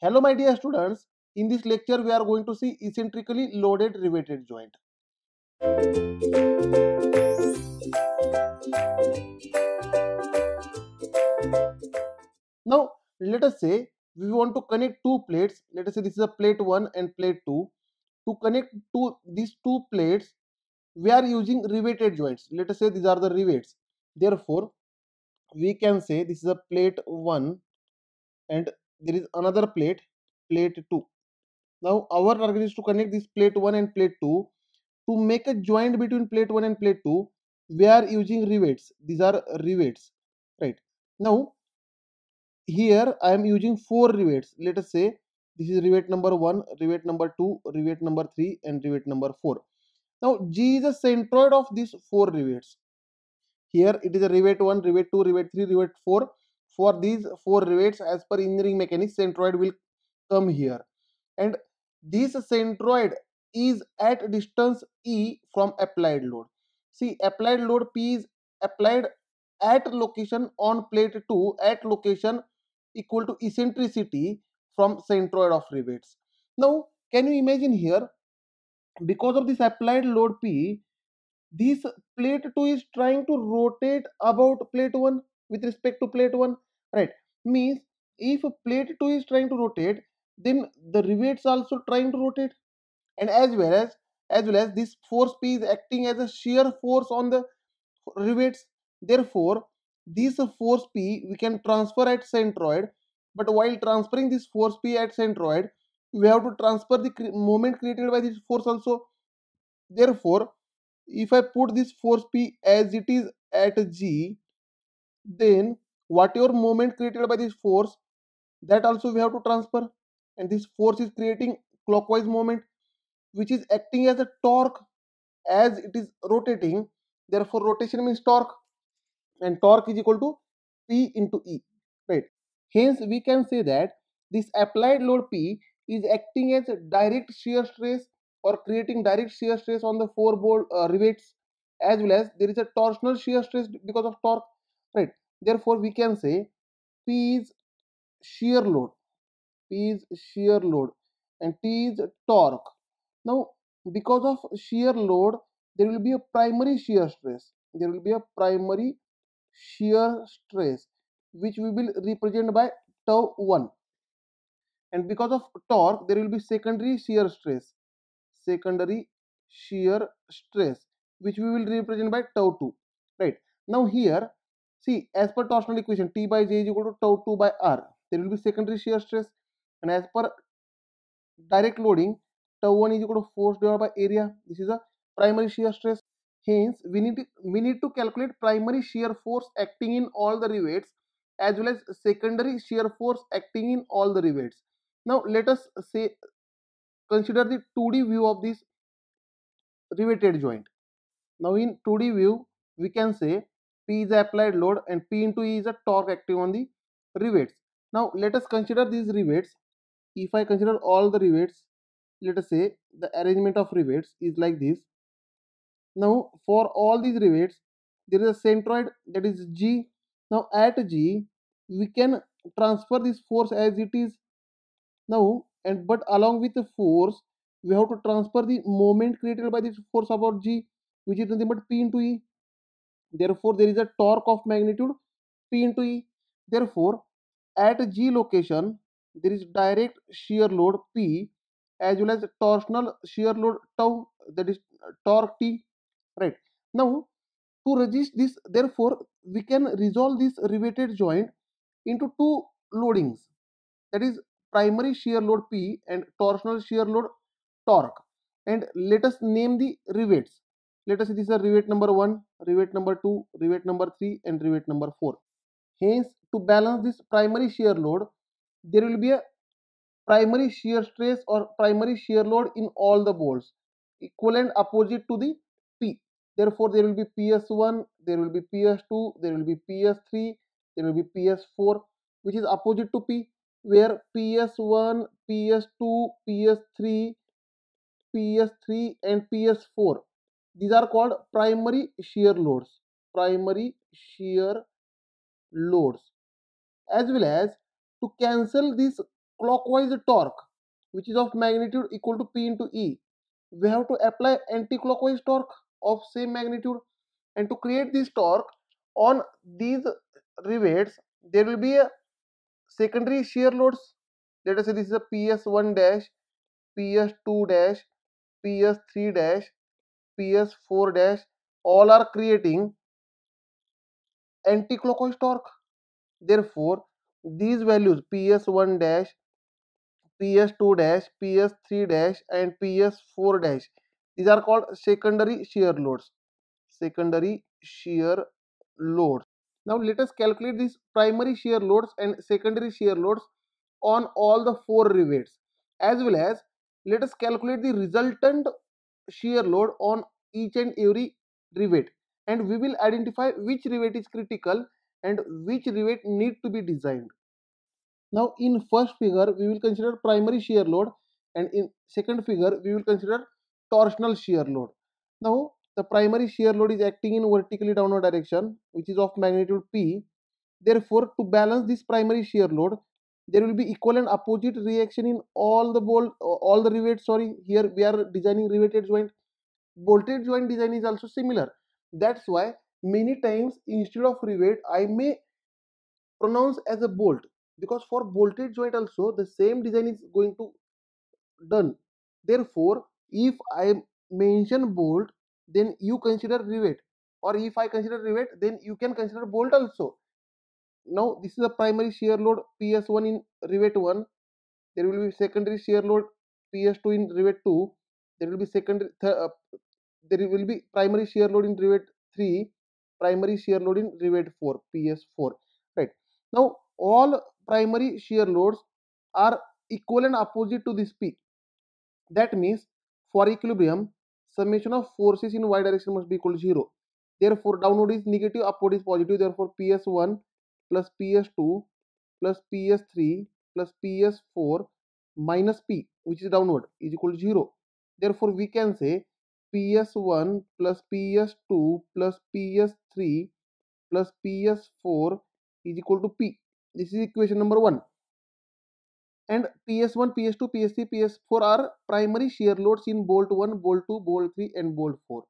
Hello my dear students, in this lecture we are going to see eccentrically loaded riveted joint. Now let us say we want to connect two plates. Let us say this is a plate 1 and plate 2. To connect these two plates we are using riveted joints. Let us say these are the rivets. Therefore we can say this is a plate 1 and there is another plate, plate 2. Now our target is to connect this plate 1 and plate 2. To make a joint between plate 1 and plate 2, we are using rivets. These are rivets, right? Now here I am using 4 rivets. Let us say this is rivet number 1, rivet number 2, rivet number 3 and rivet number 4. Now G is a centroid of these 4 rivets. Here it is a rivet 1, rivet 2, rivet 3, rivet 4. For these 4 rivets, as per engineering mechanics, centroid will come here, and this centroid is at distance E from applied load. See, applied load P is applied at location on plate 2 at location equal to eccentricity from centroid of rivets. Now can you imagine here, because of this applied load P, this plate 2 is trying to rotate about plate 1 with respect to plate 1, right? Means if plate 2 is trying to rotate, then the rivets also trying to rotate, and as well as this force P is acting as a shear force on the rivets. Therefore this force P we can transfer at centroid, but while transferring this force P at centroid, we have to transfer the moment created by this force also. Therefore if I put this force P as it is at G, then whatever moment created by this force, that also we have to transfer, and this force is creating clockwise moment which is acting as a torque as it is rotating. Therefore rotation means torque, and torque is equal to P into E, right? Hence we can say that this applied load P is acting as a direct shear stress or creating direct shear stress on the 4 bolt rivets, as well as there is a torsional shear stress because of torque, right? Therefore we can say P is shear load, P is shear load, and T is torque. Now because of shear load there will be a primary shear stress, there will be a primary shear stress which we will represent by tau 1, and because of torque there will be secondary shear stress, secondary shear stress which we will represent by tau 2, right? Now here see, as per torsional equation T by J is equal to tau 2 by R, there will be secondary shear stress, and as per direct loading tau 1 is equal to force divided by area. This is a primary shear stress. Hence we need to calculate primary shear force acting in all the rivets as well as secondary shear force acting in all the rivets. Now let us say consider the 2D view of this riveted joint. Now in 2D view we can say P is the applied load and P into E is a torque acting on the rivets. Now let us consider these rivets. If I consider all the rivets, let us say the arrangement of rivets is like this. Now for all these rivets there is a centroid, that is G. Now at G we can transfer this force as it is now, and but along with the force we have to transfer the moment created by this force about G, which is nothing but P into E. Therefore there is a torque of magnitude P into E. Therefore at G location there is direct shear load P as well as torsional shear load tau, that is torque T, right? Now to resist this, therefore we can resolve this riveted joint into two loadings, that is primary shear load P and torsional shear load torque, and let us name the rivets. Let us say this is a rivet number 1, rivet number 2, rivet number 3 and rivet number 4. Hence to balance this primary shear load there will be a primary shear stress or primary shear load in all the bolts equivalent opposite to the P. Therefore there will be PS1, there will be PS2, there will be PS3, there will be PS4 which is opposite to P, where PS1, PS2, PS3, PS3 and PS4, these are called primary shear loads, primary shear loads. As well as to cancel this clockwise torque which is of magnitude equal to P into E, we have to apply anti-clockwise torque of same magnitude. And to create this torque on these rivets, there will be a secondary shear loads. Let us say this is a PS1 dash, PS2 dash, PS3 dash, PS4 dash, all are creating anti-clockwise torque. Therefore, these values PS1 dash, PS2 dash, PS3 dash and PS4 dash, these are called secondary shear loads. Secondary shear loads. Now let us calculate these primary shear loads and secondary shear loads on all the four rivets, as well as let us calculate the resultant shear load on each and every rivet, and we will identify which rivet is critical and which rivet need to be designed. Now in first figure we will consider primary shear load, and in second figure we will consider torsional shear load. Now the primary shear load is acting in vertically downward direction which is of magnitude P. Therefore, to balance this primary shear load, there will be equal and opposite reaction in all the rivets. Sorry, here we are designing riveted joint. Bolted joint design is also similar. That's why many times instead of rivet, I may pronounce as a bolt, because for bolted joint also the same design is going to done. Therefore, if I mention bolt, then you consider rivet, or if I consider rivet, then you can consider bolt also. Now this is a primary shear load PS1 in rivet 1. There will be secondary shear load PS2 in rivet 2. There will be there will be primary shear load in rivet 3, primary shear load in rivet 4, PS4. Right. Now all primary shear loads are equal and opposite to this P. That means for equilibrium, summation of forces in y direction must be equal to 0. Therefore, downward is negative, upward is positive. Therefore, PS1 plus PS2 plus PS3 plus PS4 minus P, which is downward, is equal to 0. Therefore, we can say PS1 plus PS2 plus PS3 plus PS4 is equal to P. This is equation number 1. And PS1, PS2, PS3, PS4 are primary shear loads in bolt 1, bolt 2, bolt 3 and bolt 4.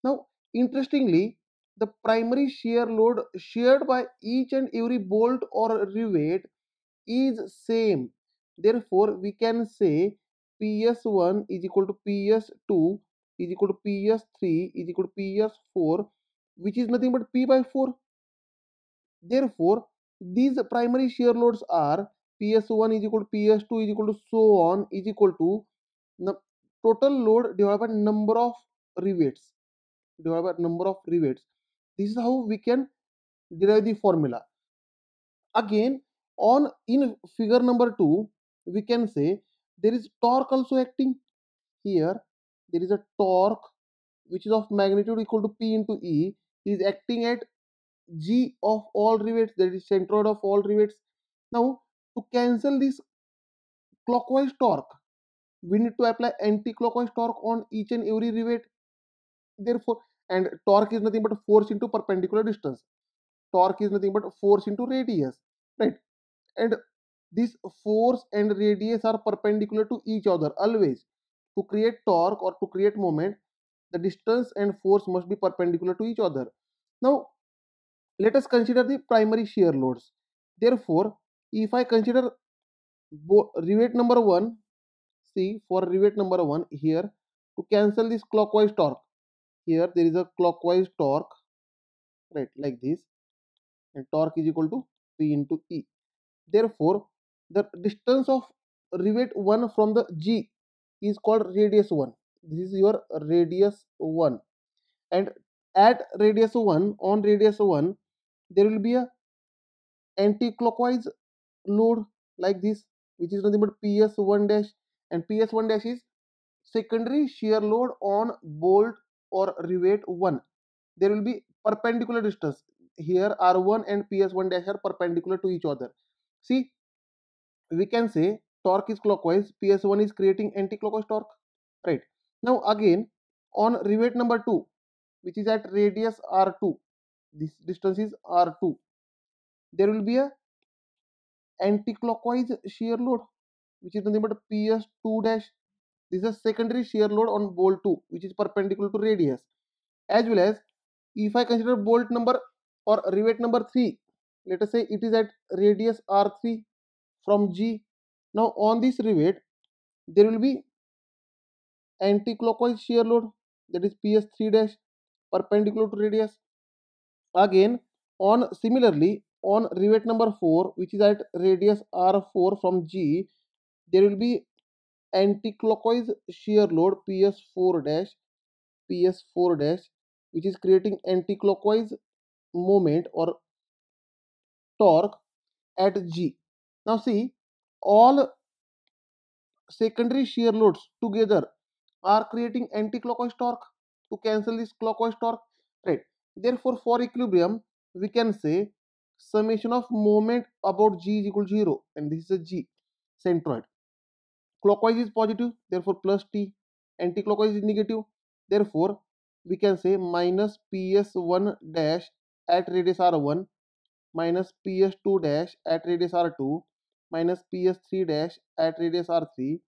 Now, interestingly, the primary shear load shared by each and every bolt or rivet is same. Therefore, we can say PS1 is equal to PS2 is equal to PS3 is equal to PS4, which is nothing but P by 4. Therefore, these primary shear loads are PS1 is equal to PS2 is equal to so on is equal to the total load divided by number of rivets, divided by number of rivets. This is how we can derive the formula. Again, on in figure number 2, we can say there is torque also acting here. There is a torque which is of magnitude equal to P into E, is acting at G of all rivets, that is centroid of all rivets. Now, to cancel this clockwise torque, we need to apply anti-clockwise torque on each and every rivet. Therefore, and torque is nothing but force into perpendicular distance. Torque is nothing but force into radius, right? And this force and radius are perpendicular to each other always. To create torque or to create moment, the distance and force must be perpendicular to each other. Now, let us consider the primary shear loads. Therefore, if I consider rivet number 1, see for rivet number 1 here, to cancel this clockwise torque, here there is a clockwise torque, right, like this, and torque is equal to P into E. Therefore, the distance of rivet 1 from the G is called radius 1. This is your radius 1, and at radius 1, on radius 1, there will be a anti-clockwise load like this, which is nothing but PS1 dash, and PS1 dash is secondary shear load on bolt or rivet 1. There will be perpendicular distance. Here R1 and PS1 dash are perpendicular to each other. See, we can say torque is clockwise, PS1 is creating anti-clockwise torque, right? Now again, on rivet number 2, which is at radius R2, this distance is R2, there will be a anti-clockwise shear load. which is nothing but PS2 dash. This is a secondary shear load on bolt 2 which is perpendicular to radius, as well as if I consider bolt number or rivet number 3, let us say it is at radius R3 from G. Now on this rivet there will be anti-clockwise shear load, that is PS3 dash, perpendicular to radius. Again, on similarly on rivet number 4 which is at radius R4 from G, there will be anti-clockwise shear load PS4 dash, which is creating anti-clockwise moment or torque at G. Now see, all secondary shear loads together are creating anti-clockwise torque to cancel this clockwise torque, right? Therefore, for equilibrium, we can say summation of moment about G is equal to 0, and this is a G centroid. Clockwise is positive, therefore plus T. Anti-clockwise is negative, therefore we can say minus PS1 dash at radius R1 minus PS2 dash at radius R2 minus PS3 dash at radius R3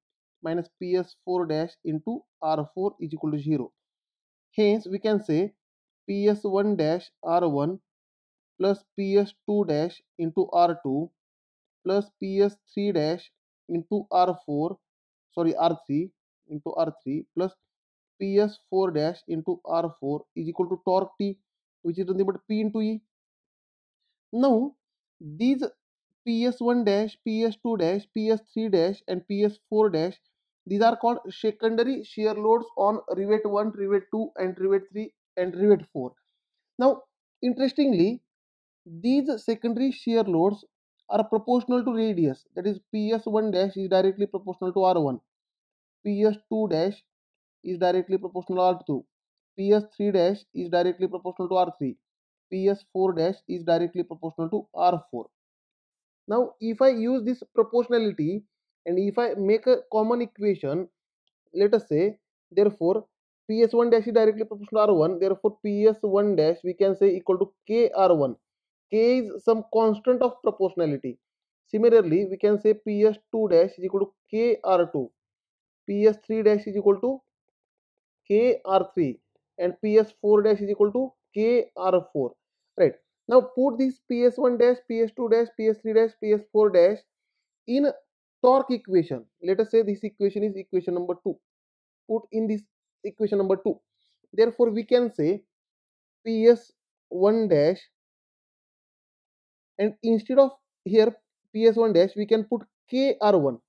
minus PS4 dash into R4 is equal to 0. Hence, we can say PS1 dash R1 plus PS2 dash into R2 plus PS3 dash into R4, sorry R3 into R3 plus PS4 dash into R4 is equal to torque T, which is nothing but P into E. Now, these PS1 dash, PS2 dash, PS3 dash, and PS4 dash, these are called secondary shear loads on rivet 1, rivet 2, and rivet 3 and rivet 4. Now, interestingly, these secondary shear loads are proportional to radius. That is, PS1 dash is directly proportional to R1, PS2 dash is directly proportional to R2, PS3 dash is directly proportional to R3, PS4 dash is directly proportional to R4. Now, if I use this proportionality and if I make a common equation, let us say, therefore, PS1 dash is directly proportional to R1, therefore, PS1 dash we can say equal to KR1. K is some constant of proportionality. Similarly, we can say PS2 dash is equal to KR2, PS3 dash is equal to KR3, and PS4 dash is equal to KR4. Right. Now put this PS1 dash, PS2 dash, PS3 dash, PS4 dash in torque equation. Let us say this equation is equation number 2. Put in this equation number 2. Therefore, we can say PS1 dash, and instead of here PS1 dash, we can put KR1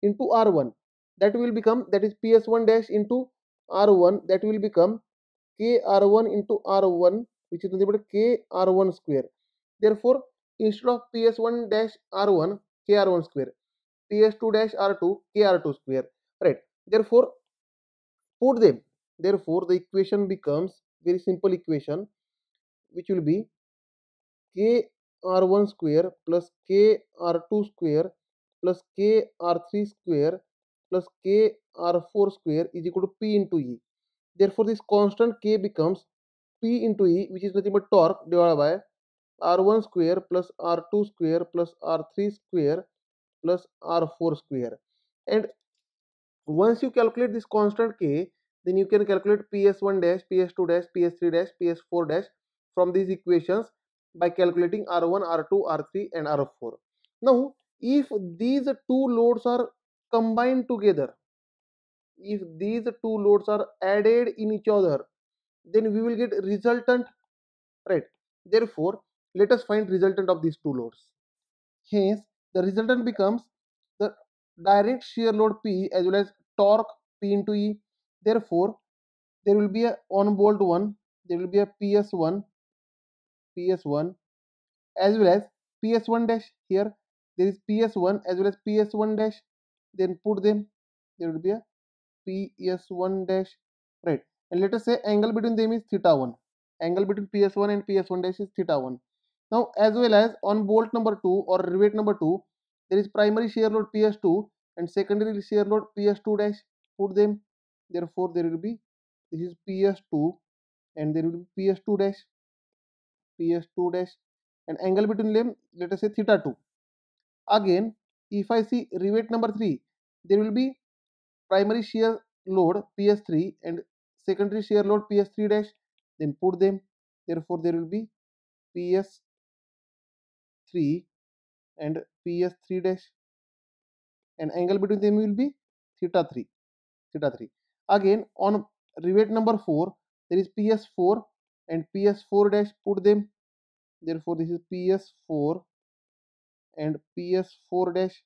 into R1. That will become, that is PS1 dash into R1, that will become KR1 into R1, which is nothing but KR1 square. Therefore, instead of PS1 dash R1, KR1 square, PS2 dash R2, KR2 square, right? Therefore, put them. Therefore, the equation becomes very simple equation, which will be KR1 square plus KR2 square plus KR3 square plus KR4 square is equal to P into E. Therefore, this constant K becomes P into E, which is nothing but torque divided by R1 square plus R2 square plus R3 square plus R4 square. And once you calculate this constant K, then you can calculate PS1 dash, PS2 dash, PS3 dash, PS4 dash from these equations by calculating R1, R2, R3 and R4. Now, if these two loads are combined together, if these two loads are added in each other, then we will get resultant, right? Therefore, let us find resultant of these two loads. Hence, the resultant becomes the direct shear load P as well as torque P into E. Therefore, there will be a on bolt 1, there will be a PS1 as well as PS1 dash. Here there is PS1 as well as PS1 dash. Then put them, there will be a PS1 dash, right? And let us say angle between them is theta 1. Angle between PS1 and PS1 dash is theta 1. Now, as well as on bolt number 2 or rivet number 2, there is primary shear load PS2 and secondary shear load PS2 dash. Put them, therefore there will be, this is PS2 and there will be PS2 dash, PS2 dash, and angle between them, let us say theta 2. Again, if I see rivet number 3, there will be primary shear load PS3 and secondary shear load PS3 dash, then put them, therefore there will be PS3 and PS3 dash, and angle between them will be theta 3, theta 3. Again on rivet number 4, there is PS4 and PS4 dash, put them, therefore this is PS4 and PS4 dash,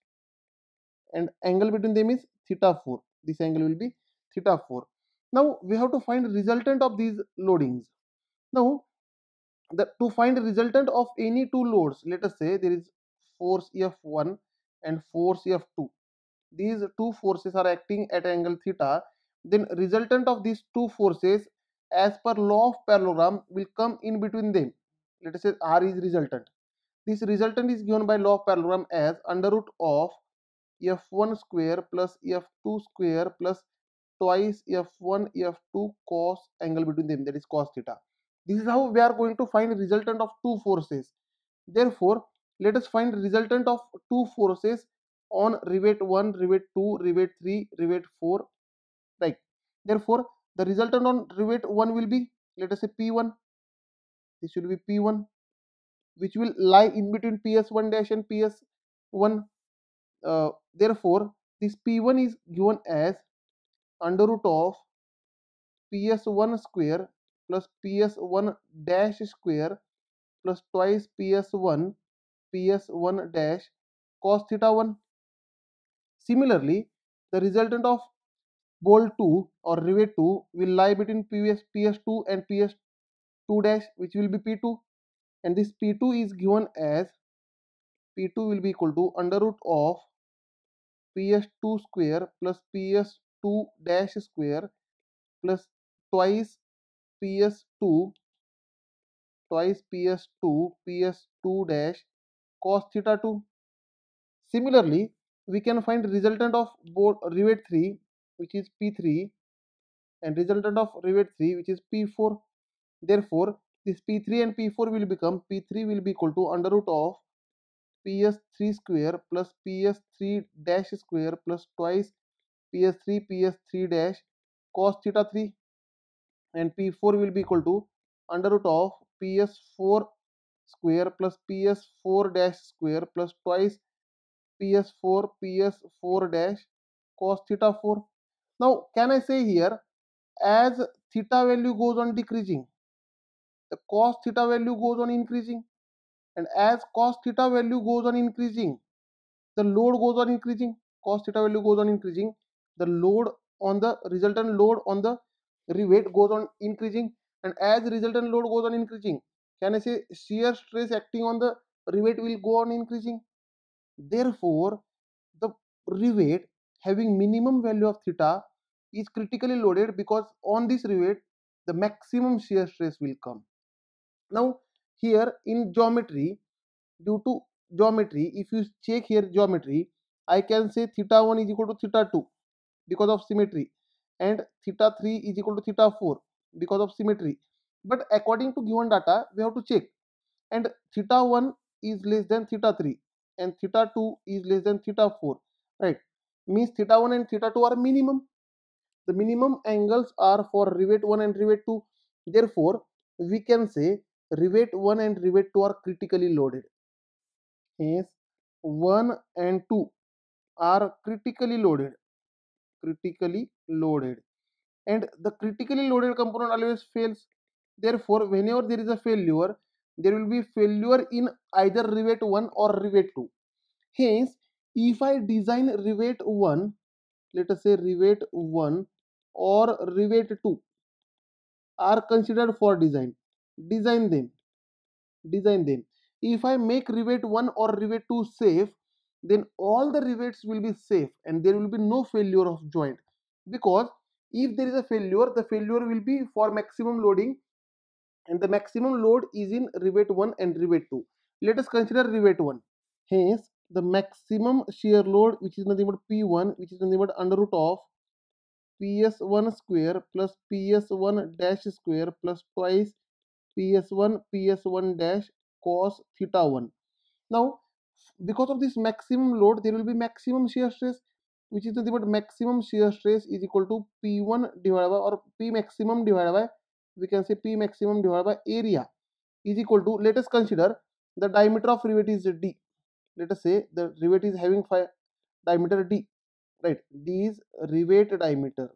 and angle between them is theta 4. This angle will be theta 4. Now we have to find resultant of these loadings. Now to find resultant of any two loads, let us say there is force F1 and force F2. These two forces are acting at angle theta. Then resultant of these two forces as per law of parallelogram will come in between them. Let us say R is resultant. This resultant is given by law of parallelogram as under root of F1 square plus F2 square plus twice F1 F2 cos angle between them, that is cos theta. This is how we are going to find resultant of two forces. Therefore, let us find resultant of two forces on rivet 1, rivet 2, rivet 3, rivet 4, right. Therefore, the resultant on rivet 1 will be, let us say P1. This will be P1, which will lie in between PS1 dash and PS1. Therefore, this P1 is given as under root of PS1 square plus PS1 dash square plus twice PS1 dash cos theta 1. Similarly, the resultant of bolt 2 or rivet 2 will lie between PS2 and PS2 dash, which will be P2, and this P2 is given as P2 will be equal to under root of PS2 square plus PS2 dash square plus twice PS2 PS2 dash cos theta 2. Similarly, we can find resultant of both rivet 3, which is P3, and resultant of rivet 3, which is P4. Therefore, this P3 and P4 will become, P3 will be equal to under root of PS3 square plus PS3 dash square plus twice PS3 dash cos theta 3, and P4 will be equal to under root of PS4 square plus PS4 dash square plus twice PS4 dash cos theta 4. Now can I say here, as theta value goes on decreasing, the cos theta value goes on increasing, and as cos theta value goes on increasing, the load goes on increasing. Cos theta value goes on increasing, the load on the resultant load on the rivet goes on increasing, and as resultant load goes on increasing, can I say shear stress acting on the rivet will go on increasing. Therefore, the rivet having minimum value of theta is critically loaded, because on this rivet the maximum shear stress will come. Now here in geometry, due to geometry, if you check here geometry, I can say theta 1 is equal to theta 2 because of symmetry, and theta 3 is equal to theta 4 because of symmetry. But according to given data, we have to check, and theta 1 is less than theta 3 and theta 2 is less than theta 4, right. Means theta 1 and theta 2 are minimum. The minimum angles are for rivet 1 and rivet 2. Therefore, we can say rivet 1 and rivet 2 are critically loaded. Hence, 1 and 2 are critically loaded. Critically loaded. And the critically loaded component always fails. Therefore, whenever there is a failure, there will be failure in either rivet 1 or rivet 2. Hence, if I design rivet 1, let us say rivet 1 or rivet 2 are considered for design them. If I make rivet 1 or rivet 2 safe, then all the rivets will be safe and there will be no failure of joint, because if there is a failure, the failure will be for maximum loading, and the maximum load is in rivet 1 and rivet 2. Let us consider rivet 1. Hence, the maximum shear load, which is nothing but P1, which is nothing but under root of PS1 square plus PS1 dash square plus twice PS1 dash cos theta 1. Now because of this maximum load, there will be maximum shear stress, which is nothing but maximum shear stress is equal to P1 divided by, or P maximum divided by, we can say P maximum divided by area is equal to, let us consider the diameter of rivet is D. Let us say the rivet is having diameter D, right? D is rivet diameter.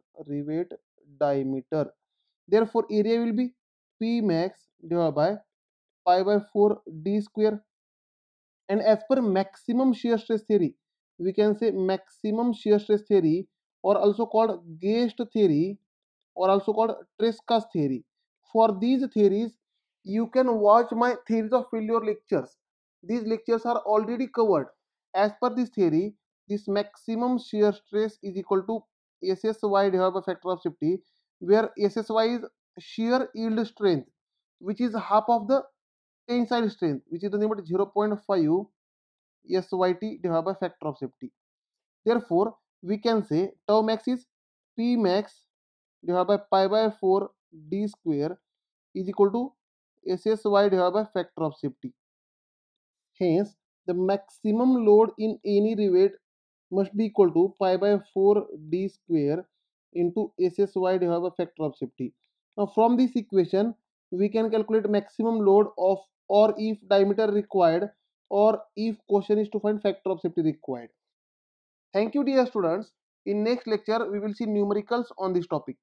Therefore, area will be P max divided by pi by 4 D square. And as per maximum shear stress theory, we can say maximum shear stress theory, or also called Guest theory, or also called Tresca's theory. For these theories, you can watch my theories of failure lectures. These lectures are already covered. As per this theory, this maximum shear stress is equal to SSY divided by factor of safety, where SSY is shear yield strength, which is half of the tensile strength, which is nothing but 0.5 SYT divided by factor of safety. Therefore, we can say tau max is P max divided by pi by 4 D square is equal to SSY divided by factor of safety. Hence, the maximum load in any rivet must be equal to pi by 4 D square into SSY divided by factor of safety. Now, from this equation, we can calculate maximum load of, or if diameter required, or if question is to find factor of safety required. Thank you, dear students. In next lecture, we will see numericals on this topic.